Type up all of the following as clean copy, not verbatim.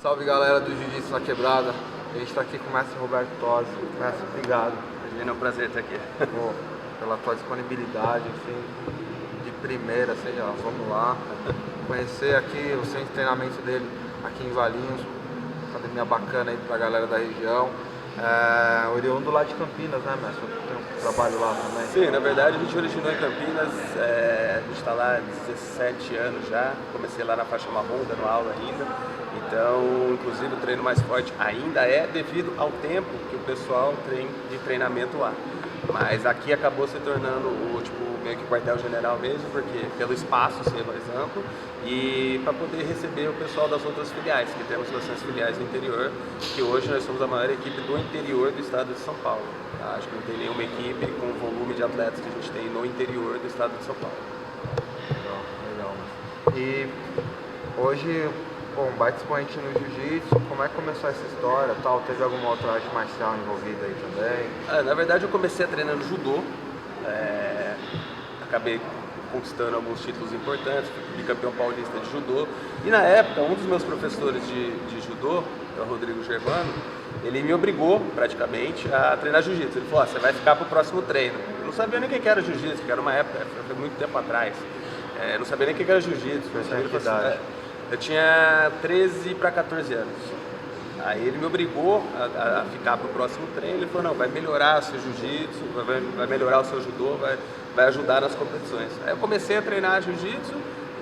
Salve galera do Jiu-Jitsu na Quebrada, a gente tá aqui com o mestre Roberto Tosi. Mestre, obrigado. Imagina, é um prazer estar aqui. Pô, pela tua disponibilidade, assim, de primeira, assim, ó, vamos lá. Conhecer aqui o centro de treinamento dele aqui em Valinhos, academia bacana aí pra galera da região. Oriundo lá de Campinas, né, mestre? Tem um trabalho lá também. Sim, na verdade a gente originou em Campinas, a gente está lá há 17 anos já, comecei lá na faixa marrom, dando aula ainda, então inclusive o treino mais forte ainda é devido ao tempo que o pessoal tem de treinamento lá, mas aqui acabou se tornando meio que quartel-general mesmo, porque pelo espaço ser mais amplo e para poder receber o pessoal das outras filiais, que temos bastante filiais no interior, que hoje nós somos a maior equipe do interior do estado de São Paulo. Tá? Acho que não tem nenhuma equipe com o volume de atletas que a gente tem no interior do estado de São Paulo. Legal. E hoje, um baita expoente no jiu-jitsu, como é que começou essa história? Tal? Teve alguma outra arte marcial envolvida aí também? Na verdade eu comecei treinando judô, acabei conquistando alguns títulos importantes, fui bicampeão paulista de judô, e na época um dos meus professores de judô, que é o Rodrigo Germano, ele me obrigou praticamente a treinar jiu-jitsu. Ele falou, você vai ficar pro próximo treino. Eu não sabia nem o que era jiu-jitsu, que era uma época, foi muito tempo atrás, eu não sabia nem o que era jiu-jitsu. Eu tinha 13 para 14 anos. Aí ele me obrigou a ficar pro próximo treino. Ele falou, não, vai melhorar o seu jiu-jitsu, vai melhorar o seu judô, vai ajudar nas competições. Aí eu comecei a treinar jiu-jitsu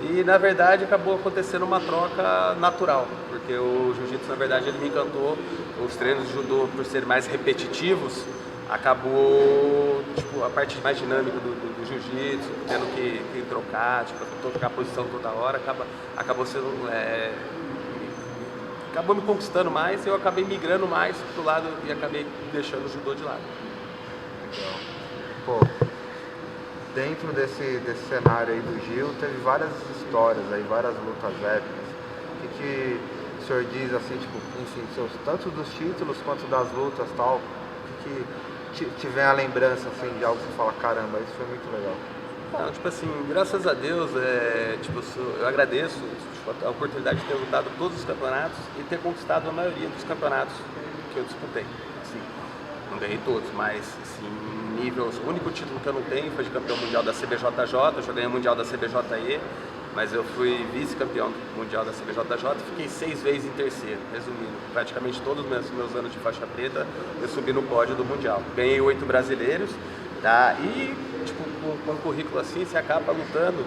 e na verdade acabou acontecendo uma troca natural, porque o jiu-jitsu na verdade ele me encantou. Os treinos de judô, por serem mais repetitivos, acabou a parte mais dinâmica do jiu-jitsu, tendo que trocar, trocar a posição toda hora, acabou me conquistando mais e eu acabei migrando mais pro lado e acabei deixando o judô de lado. Legal. Pô, dentro desse cenário aí do Gil, teve várias histórias aí, várias lutas épicas. O que o senhor diz, assim, enfim, tanto dos títulos quanto das lutas e tal, o que te vem a lembrança, assim, de algo que você fala, caramba, isso foi muito legal? Não, graças a Deus, eu agradeço a oportunidade de ter lutado todos os campeonatos e ter conquistado a maioria dos campeonatos que eu disputei. Assim, não ganhei todos, mas assim, o único título que eu não tenho foi de campeão mundial da CBJJ, eu já ganhei o mundial da CBJE, mas eu fui vice-campeão mundial da CBJJ e fiquei 6 vezes em terceiro, resumindo. Praticamente todos os meus anos de faixa preta eu subi no pódio do mundial. Ganhei 8 brasileiros, tá? E com um currículo assim, você acaba lutando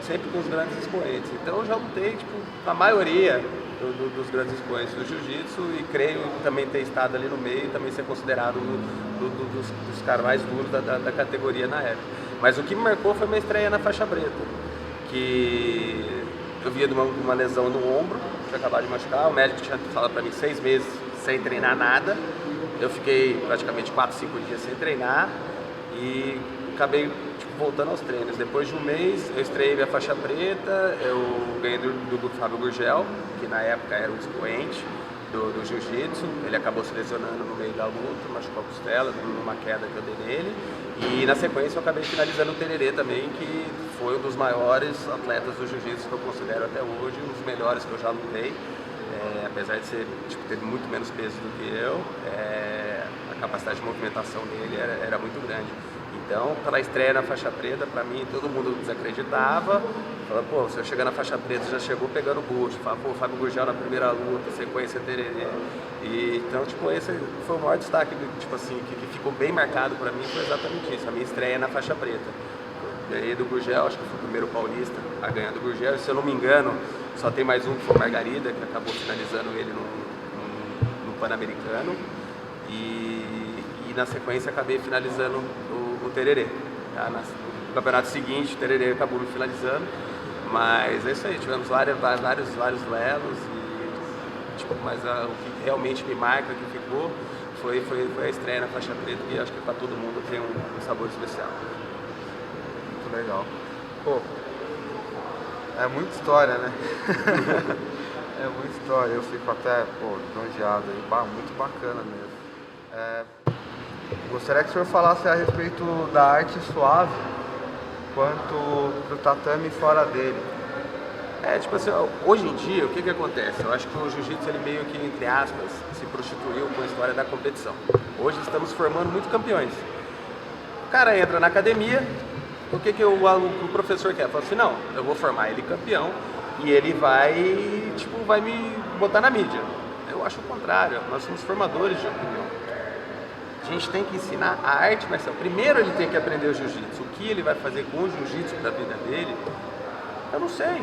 sempre com os grandes expoentes. Então eu já lutei com a maioria dos grandes expoentes do jiu-jitsu e creio também ter estado ali no meio e também ser considerado dos caras mais duros da categoria na época. Mas o que me marcou foi minha estreia na faixa preta, que eu via de uma lesão no ombro, tinha acabado de machucar, o médico tinha falado para mim 6 meses sem treinar nada, eu fiquei praticamente 4, 5 dias sem treinar e acabei voltando aos treinos. Depois de um mês eu estreiei minha faixa preta, eu ganhei do Fábio Gurgel, que na época era um expoente do jiu-jitsu. Ele acabou se lesionando no meio da luta, machucou a costela numa queda que eu dei nele, e na sequência eu acabei finalizando o Tererê também, que foi um dos maiores atletas do jiu-jitsu que eu considero até hoje, um dos melhores que eu já lutei. Apesar de ter muito menos peso do que eu, a capacidade de movimentação dele era muito grande. Então, pela estreia na faixa preta, pra mim, todo mundo desacreditava. Falava, pô, você chega na faixa preta, já chegou pegando bucho. Fala, pô, Fábio Gurgel na primeira luta, sequência Tererê. E, então, esse foi o maior destaque, que ficou bem marcado pra mim, foi exatamente isso, a minha estreia na faixa preta. Ganhei do Gurgel, acho que fui o primeiro paulista a ganhar do Gurgel. Se eu não me engano, só tem mais um que foi o Margarida, que acabou finalizando ele no Pan-Americano. E na sequência acabei finalizando o Tererê. Tá? No campeonato seguinte, o Tererê acabou me finalizando. Mas é isso aí, tivemos vários duelos. Mas o que realmente me marca, que ficou, foi a estreia na faixa preta, que acho que para todo mundo tem um sabor especial. Muito legal. Pô, é muita história, né? É muita história, eu fico até, lisonjeado aí, muito bacana mesmo. Gostaria que o senhor falasse a respeito da arte suave, quanto pro tatame fora dele. Tipo assim, ó, hoje em dia, o que acontece? Eu acho que o jiu-jitsu, ele meio que, entre aspas, se prostituiu com a história da competição. Hoje estamos formando muito campeões. O cara entra na academia, o que o professor quer? Fala assim, não, eu vou formar ele campeão e ele vai me botar na mídia. Eu acho o contrário, nós somos formadores de opinião. A gente tem que ensinar a arte marcial. Primeiro ele tem que aprender o jiu-jitsu. O que ele vai fazer com o jiu-jitsu para a vida dele, eu não sei.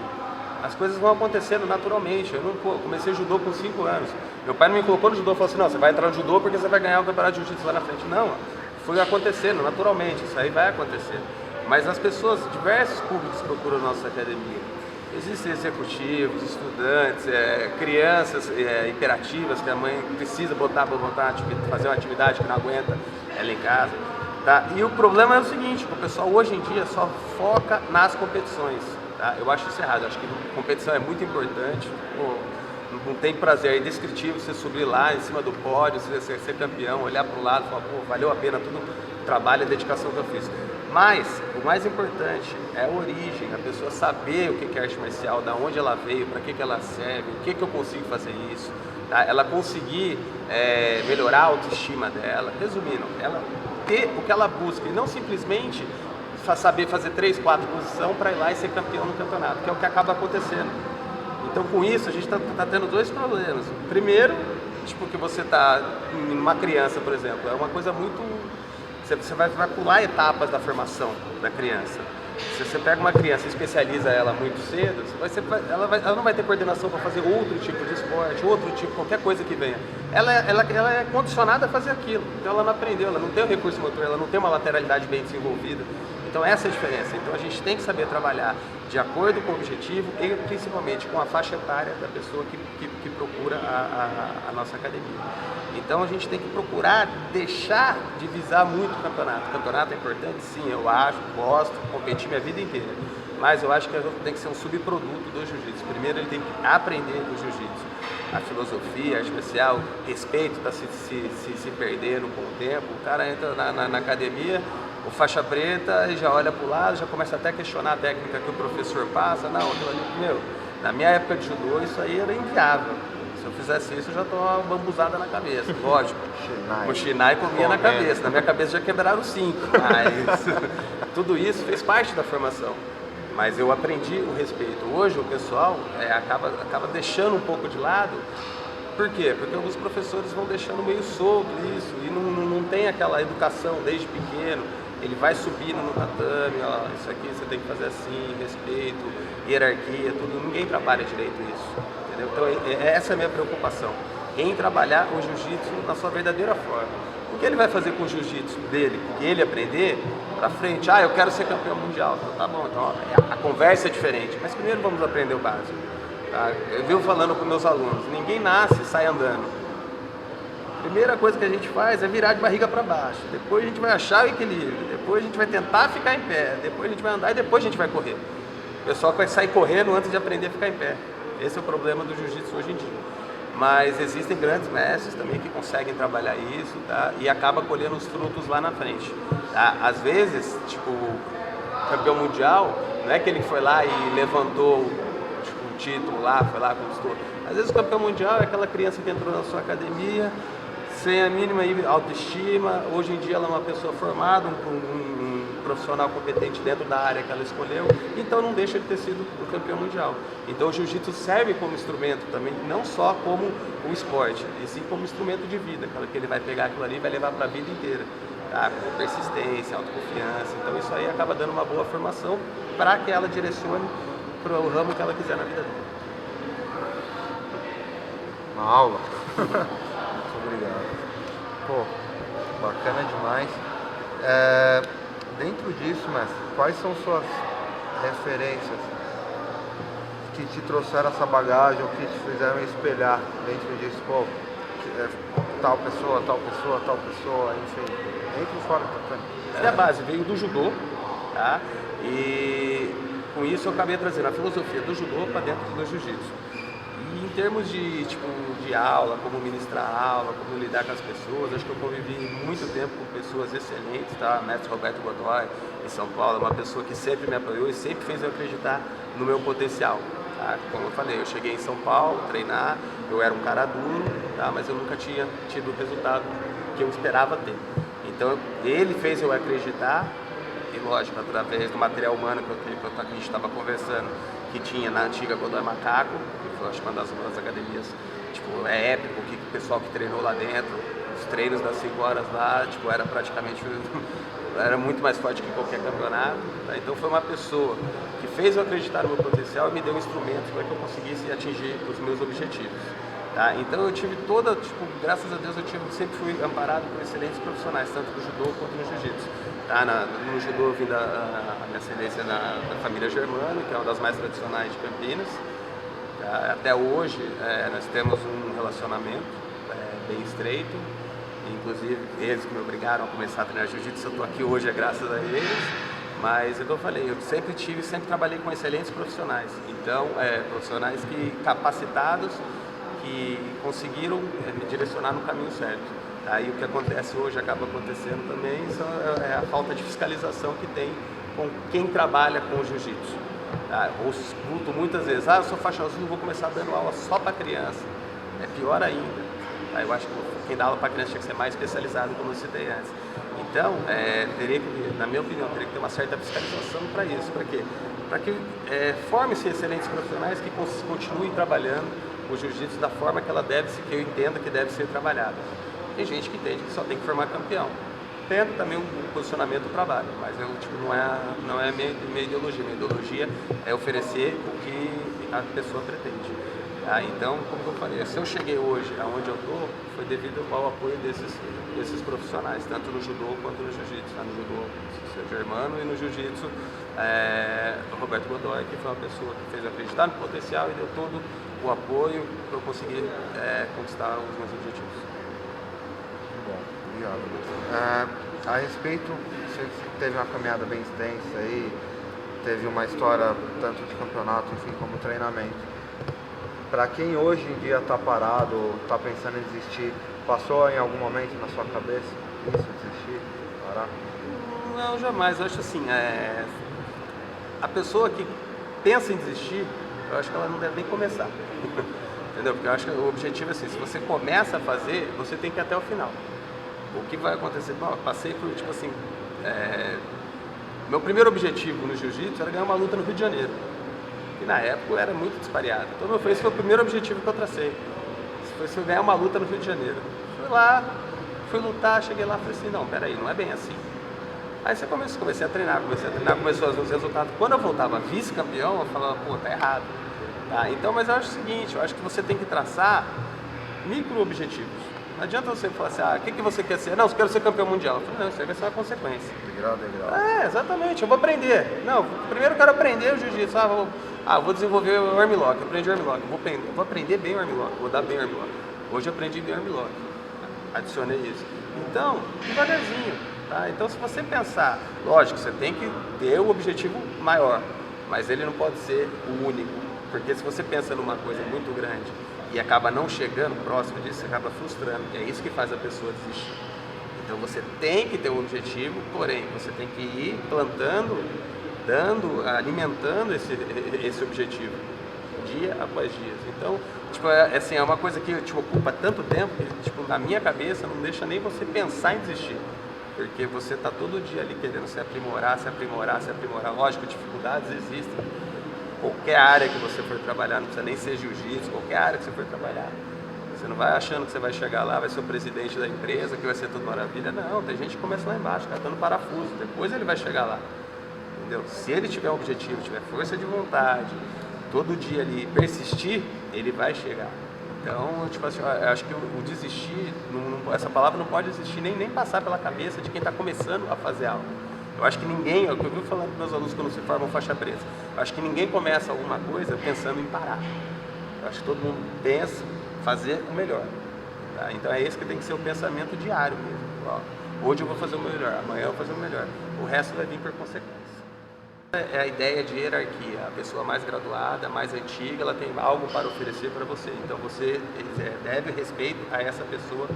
As coisas vão acontecendo naturalmente. Eu comecei judô com 5 anos. Meu pai não me colocou no judô e falou assim, não, você vai entrar no judô porque você vai ganhar o campeonato de jiu-jitsu lá na frente. Não, foi acontecendo naturalmente, isso aí vai acontecer. Mas as pessoas, diversos públicos procuram a nossa academia. Existem executivos, estudantes, crianças hiperativas que a mãe precisa fazer uma atividade que não aguenta ela em casa. Tá? E o problema é o seguinte, o pessoal hoje em dia só foca nas competições. Tá? Eu acho isso errado, eu acho que competição é muito importante. Não tem prazer, é indescritível você subir lá em cima do pódio, você ser campeão, olhar para o lado e falar, valeu a pena todo o trabalho e a dedicação que eu fiz. Mas o mais importante é a origem, a pessoa saber o que é arte marcial, da onde ela veio, para que ela serve, o que eu consigo fazer isso, tá? Ela conseguir melhorar a autoestima dela, resumindo, ela ter o que ela busca e não simplesmente saber fazer 3, 4 posições para ir lá e ser campeão no campeonato, que é o que acaba acontecendo. Então com isso a gente está tendo 2 problemas. Primeiro, que você está em uma criança, por exemplo, é uma coisa muito... Você vai pular etapas da formação da criança. Se você pega uma criança e especializa ela muito cedo, ela não vai ter coordenação para fazer outro tipo de esporte, qualquer coisa que venha. Ela é condicionada a fazer aquilo, então ela não aprendeu, ela não tem o recurso motor, ela não tem uma lateralidade bem desenvolvida. Então essa é a diferença. Então a gente tem que saber trabalhar de acordo com o objetivo e principalmente com a faixa etária da pessoa que procura a nossa academia. Então a gente tem que procurar deixar de visar muito o campeonato. O campeonato é importante? Sim, eu acho, gosto, competi minha vida inteira. Mas eu acho que tem que ser um subproduto do jiu-jitsu. Primeiro ele tem que aprender o jiu-jitsu. A filosofia, a arte marcial, respeito está se perdendo com o tempo. O cara entra na academia, o faixa preta, e já olha para o lado, já começa até a questionar a técnica que o professor passa. Não, aquilo ali, na minha época de judô isso aí era inviável. Se eu fizesse isso, eu já estou uma bambuzada na cabeça, lógico. O Shinai comia na cabeça, na minha cabeça já quebraram 5, mas tudo isso fez parte da formação. Mas eu aprendi o respeito. Hoje o pessoal acaba deixando um pouco de lado. Por quê? Porque alguns professores vão deixando meio solto isso e não tem aquela educação desde pequeno. Ele vai subindo no tatame, ó, isso aqui você tem que fazer assim, respeito, hierarquia, tudo. Ninguém trabalha direito isso, entendeu? Então essa é a minha preocupação, em trabalhar o jiu-jitsu na sua verdadeira forma. O que ele vai fazer com o jiu-jitsu dele, que ele aprender, pra frente, eu quero ser campeão mundial. Então, tá bom, então a conversa é diferente, mas primeiro vamos aprender o básico. Tá? Eu vivo falando com meus alunos, ninguém nasce e sai andando. A primeira coisa que a gente faz é virar de barriga para baixo, depois a gente vai achar o equilíbrio, depois a gente vai tentar ficar em pé, depois a gente vai andar e depois a gente vai correr. O pessoal vai sair correndo antes de aprender a ficar em pé. Esse é o problema do jiu-jitsu hoje em dia. Mas existem grandes mestres também que conseguem trabalhar isso, tá? E acaba colhendo os frutos lá na frente. Tá? Às vezes, campeão mundial, não é que ele foi lá e levantou o título lá, foi lá, conquistou. Às vezes o campeão mundial é aquela criança que entrou na sua academia, sem a mínima autoestima, hoje em dia ela é uma pessoa formada, um profissional competente dentro da área que ela escolheu, então não deixa de ter sido o campeão mundial. Então o jiu-jitsu serve como instrumento também, não só como o esporte, e sim como instrumento de vida, que ele vai pegar aquilo ali e vai levar para a vida inteira, tá? Com persistência, autoconfiança, então isso aí acaba dando uma boa formação para que ela direcione para o ramo que ela quiser na vida dela. Uma aula. Obrigado. Pô, bacana demais. Dentro disso, mestre, quais são suas referências que te trouxeram essa bagagem ou que te fizeram espelhar dentro disso? Pô, tal pessoa, enfim, dentro e fora também. A base veio do judô, tá? E com isso eu acabei trazendo a filosofia do judô para dentro do jiu-jitsu. E em termos de aula, como ministrar aula, como lidar com as pessoas, acho que eu convivi muito tempo com pessoas excelentes, tá? Mestre Roberto Godoy, em São Paulo, uma pessoa que sempre me apoiou e sempre fez eu acreditar no meu potencial. Tá? Como eu falei, eu cheguei em São Paulo, treinar, eu era um cara duro, tá? Mas eu nunca tinha tido o resultado que eu esperava ter. Então ele fez eu acreditar, e lógico, através do material humano que a gente estava conversando, que tinha na antiga Godoy Macaco, que foi acho que uma das academias, tipo, é épico, que o pessoal que treinou lá dentro, os treinos das 5 horas lá, tipo, era praticamente era muito mais forte que qualquer campeonato, tá? Então foi uma pessoa que fez eu acreditar no meu potencial e me deu instrumentos para que eu conseguisse atingir os meus objetivos. Tá? Então eu tive toda, tipo, graças a Deus sempre fui amparado por excelentes profissionais, tanto no judô quanto no jiu-jitsu. Tá? No judô eu vim a minha ascendência da família Germano, que é uma das mais tradicionais de Campinas. Tá? Até hoje nós temos um relacionamento bem estreito. Inclusive, eles que me obrigaram a começar a treinar jiu-jitsu, eu estou aqui hoje graças a eles. Mas, como eu falei, eu sempre trabalhei com excelentes profissionais. Então, profissionais capacitados, que conseguiram me direcionar no caminho certo. Aí o que acontece hoje, acaba acontecendo também, é a falta de fiscalização que tem com quem trabalha com o jiu-jitsu. Tá? Eu escuto muitas vezes, eu sou faixa azul, vou começar dando aula só para criança. É pior ainda. Tá? Eu acho que quem dá aula para criança tinha que ser mais especializado, como eu citei antes. Então, na minha opinião, teria que ter uma certa fiscalização para isso. Para quê? Para que forme-se excelentes profissionais que continuem trabalhando o jiu-jitsu da forma que que eu entenda que deve ser trabalhada. Tem gente que entende que só tem que formar campeão. Tendo também um posicionamento do trabalho, mas não é minha ideologia. Minha ideologia é oferecer o que a pessoa pretende. Tá? Então, como eu falei, se eu cheguei hoje aonde eu estou, foi devido ao apoio desses profissionais, tanto no judô quanto no jiu-jitsu. Tá? No judô, o Germano, e no jiu-jitsu, o Roberto Godoy, que foi uma pessoa que fez acreditar no potencial e deu todo o apoio para eu conseguir conquistar os meus objetivos. Bom, obrigado. A respeito, você teve uma caminhada bem extensa aí, teve uma história tanto de campeonato, enfim, como treinamento. Para quem hoje em dia está parado, está pensando em desistir, passou em algum momento na sua cabeça isso, desistir, parar? Não, jamais. Eu acho assim, a pessoa que pensa em desistir, eu acho que ela não deve nem começar. Entendeu? Porque eu acho que o objetivo é assim, se você começa a fazer, você tem que ir até o final. O que vai acontecer? Bom, eu passei por, tipo assim, meu primeiro objetivo no jiu-jitsu era ganhar uma luta no Rio de Janeiro. Que na época eu era muito dispareado. Então esse foi o primeiro objetivo que eu tracei. Foi ganhar uma luta no Rio de Janeiro. Fui lá, fui lutar, cheguei lá e falei assim, não, peraí, não é bem assim. Aí comecei a treinar, começou a ver os resultados. Quando eu voltava vice-campeão, eu falava, pô, tá errado. Tá? Então, mas eu acho o seguinte, eu acho que você tem que traçar micro-objetivos. Não adianta você falar assim, o que você quer ser? Não, eu quero ser campeão mundial. Eu falei, não, isso aí vai ser uma consequência. Degrau. Exatamente, eu vou aprender. Não, primeiro eu quero aprender o jiu-jitsu. Vou desenvolver o armlock, aprendi o armlock. Vou aprender bem o armlock, vou dar bem o armlock. Hoje eu aprendi bem o armlock. Adicionei isso. Então, devagarzinho. Tá? Então, se você pensar, lógico, você tem que ter o objetivo maior, mas ele não pode ser o único. Porque se você pensa numa coisa muito grande e acaba não chegando próximo disso, você acaba frustrando, que é isso que faz a pessoa desistir. Então você tem que ter um objetivo, porém você tem que ir plantando, alimentando esse objetivo, dia após dia. Então, é uma coisa que te ocupa tanto tempo que, na minha cabeça, não deixa nem você pensar em desistir. Porque você está todo dia ali querendo se aprimorar. Lógico, dificuldades existem. Qualquer área que você for trabalhar, não precisa nem ser jiu-jitsu, qualquer área que você for trabalhar. Você não vai achando que você vai chegar lá, vai ser o presidente da empresa, que vai ser tudo maravilha. Não, tem gente que começa lá embaixo, catando parafuso. Depois ele vai chegar lá. Entendeu? Se ele tiver um objetivo, tiver força de vontade, todo dia ali persistir, ele vai chegar. Então, eu acho que o desistir, essa palavra não pode existir nem passar pela cabeça de quem está começando a fazer algo. Eu acho que ninguém, eu vivo falando para meus alunos quando se formam faixa preta, eu acho que ninguém começa alguma coisa pensando em parar. Eu acho que todo mundo pensa fazer o melhor. Tá? Então é esse que tem que ser o pensamento diário mesmo. Hoje eu vou fazer o melhor, amanhã eu vou fazer o melhor. O resto vai vir por consequência. É a ideia de hierarquia. A pessoa mais graduada, mais antiga, ela tem algo para oferecer para você. Então você deve respeito a essa pessoa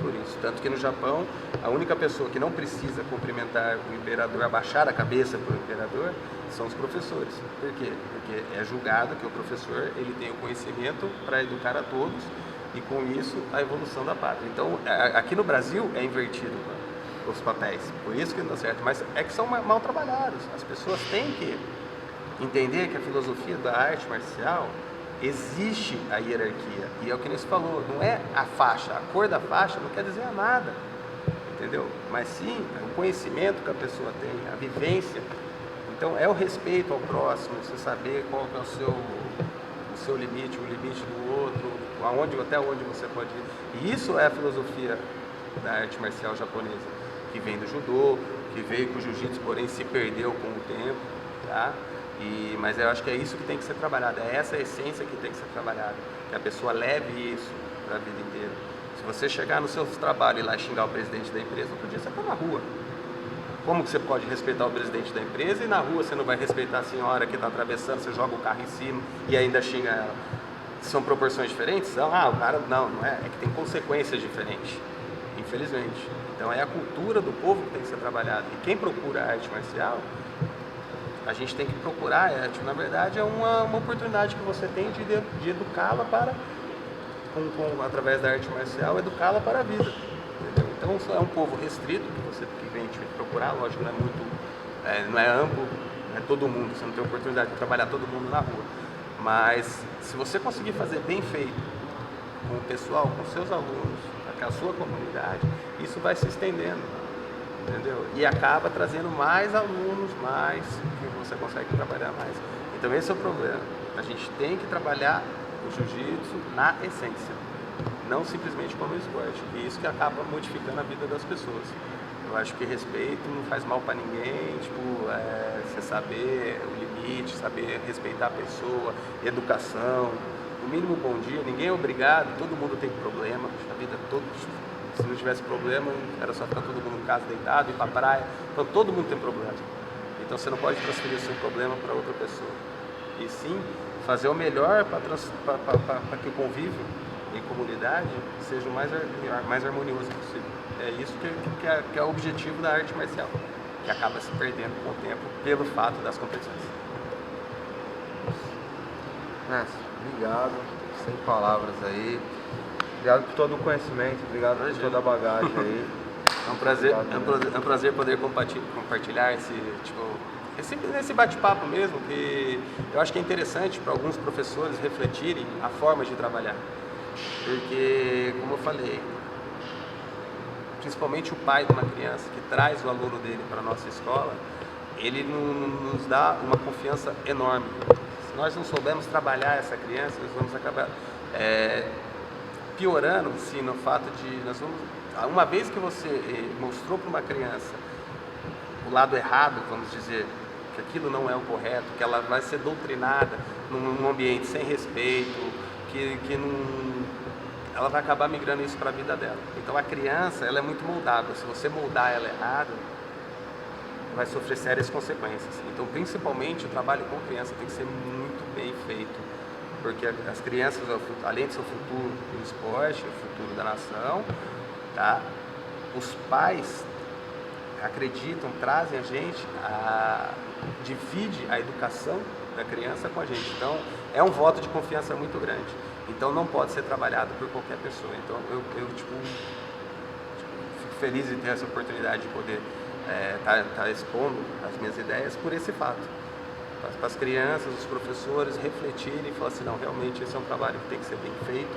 por isso. Tanto que no Japão, a única pessoa que não precisa cumprimentar o imperador, abaixar a cabeça para o imperador, são os professores. Por quê? Porque é julgado que o professor ele tem o conhecimento para educar a todos e com isso a evolução da pátria. Então, aqui no Brasil é invertido os papéis, por isso que não dá certo, mas é que são mal trabalhados. As pessoas têm que entender que a filosofia da arte marcial existe a hierarquia, e é o que Nilson falou, não é a faixa, a cor da faixa não quer dizer nada, entendeu? Mas sim o conhecimento que a pessoa tem, a vivência. Então é o respeito ao próximo, você saber qual é o seu limite, o limite do outro, até onde você pode ir. E isso é a filosofia da arte marcial japonesa, que vem do judô, que veio com o jiu-jitsu, porém se perdeu com o tempo, tá? Mas eu acho que é isso que tem que ser trabalhado, é essa essência que tem que ser trabalhada, que a pessoa leve isso para a vida inteira. Se você chegar no seu trabalho e lá xingar o presidente da empresa, outro dia você está na rua. Como que você pode respeitar o presidente da empresa e na rua você não vai respeitar a senhora que está atravessando, você joga o carro em cima e ainda xinga ela? São proporções diferentes? O cara não é, é que tem consequências diferentes, infelizmente. Então é a cultura do povo que tem que ser trabalhada. E quem procura a arte marcial, a gente tem que procurar, na verdade é uma oportunidade que você tem de educá-la para, através da arte marcial, educá-la para a vida, entendeu? Então é um povo restrito que vem te procurar, lógico, não é muito, não é amplo, não é todo mundo, você não tem oportunidade de trabalhar todo mundo na rua, mas se você conseguir fazer bem feito com o pessoal, com seus alunos, com a sua comunidade, isso vai se estendendo, entendeu? E acaba trazendo mais alunos, mais que você consegue trabalhar mais. Então esse é o problema. A gente tem que trabalhar o jiu-jitsu na essência, não simplesmente como esporte. E isso que acaba modificando a vida das pessoas. Eu acho que respeito não faz mal para ninguém, você saber o limite, saber respeitar a pessoa, educação, no mínimo bom dia, ninguém é obrigado, todo mundo tem problema, a vida toda. Se não tivesse problema, era só ficar todo mundo em casa deitado, ir para a praia. Então todo mundo tem problema. Então você não pode transferir o seu problema para outra pessoa. E sim, fazer o melhor para que o convívio em comunidade seja o mais harmonioso possível. É isso que é o objetivo da arte marcial, que acaba se perdendo com o tempo pelo fato das competições. Mestre, obrigado, sem palavras aí. Obrigado por todo o conhecimento, obrigado por toda a bagagem aí. É um prazer poder compartilhar esse bate-papo mesmo, que eu acho que é interessante para alguns professores refletirem a forma de trabalhar. Porque, como eu falei, principalmente o pai de uma criança que traz o aluno dele para a nossa escola, ele nos dá uma confiança enorme. Se nós não soubermos trabalhar essa criança, nós vamos acabar piorando, sim, no fato de uma vez que você mostrou para uma criança o lado errado, vamos dizer, que aquilo não é o correto, que ela vai ser doutrinada num ambiente sem respeito, que não, ela vai acabar migrando isso para a vida dela. Então a criança, ela é muito moldável. Se você moldar ela errado, vai sofrer sérias consequências. Então, principalmente, o trabalho com criança tem que ser muito bem feito, porque as crianças, além de ser o futuro do esporte, o futuro da nação, tá? Os pais acreditam, trazem a gente, divide a educação da criança com a gente. Então, é um voto de confiança muito grande. Então, não pode ser trabalhado por qualquer pessoa. Então, eu fico feliz de ter essa oportunidade de poder tá expondo as minhas ideias por esse fato. Para as crianças, os professores refletirem e falar assim, não, realmente esse é um trabalho que tem que ser bem feito,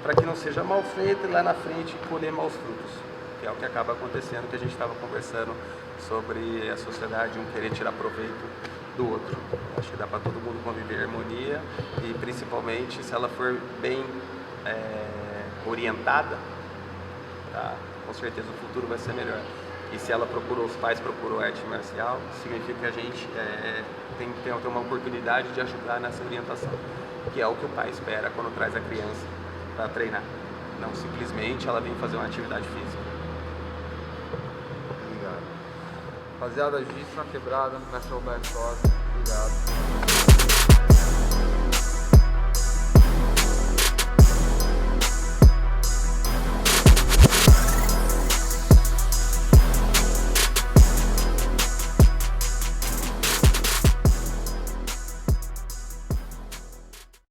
para que não seja mal feito e lá na frente colher maus frutos, que é o que acaba acontecendo, que a gente estava conversando sobre a sociedade, um querer tirar proveito do outro. Acho que dá para todo mundo conviver em harmonia e principalmente se ela for bem orientada, tá? Com certeza o futuro vai ser melhor. E se ela procurou, os pais procurou arte marcial, significa que a gente tem que ter uma oportunidade de ajudar nessa orientação, que é o que o pai espera quando traz a criança para treinar. Não simplesmente ela vem fazer uma atividade física. Obrigado. Rapaziada, Jiu-Jitsu na Quebrada, Mestre Roberto Rosa, obrigado.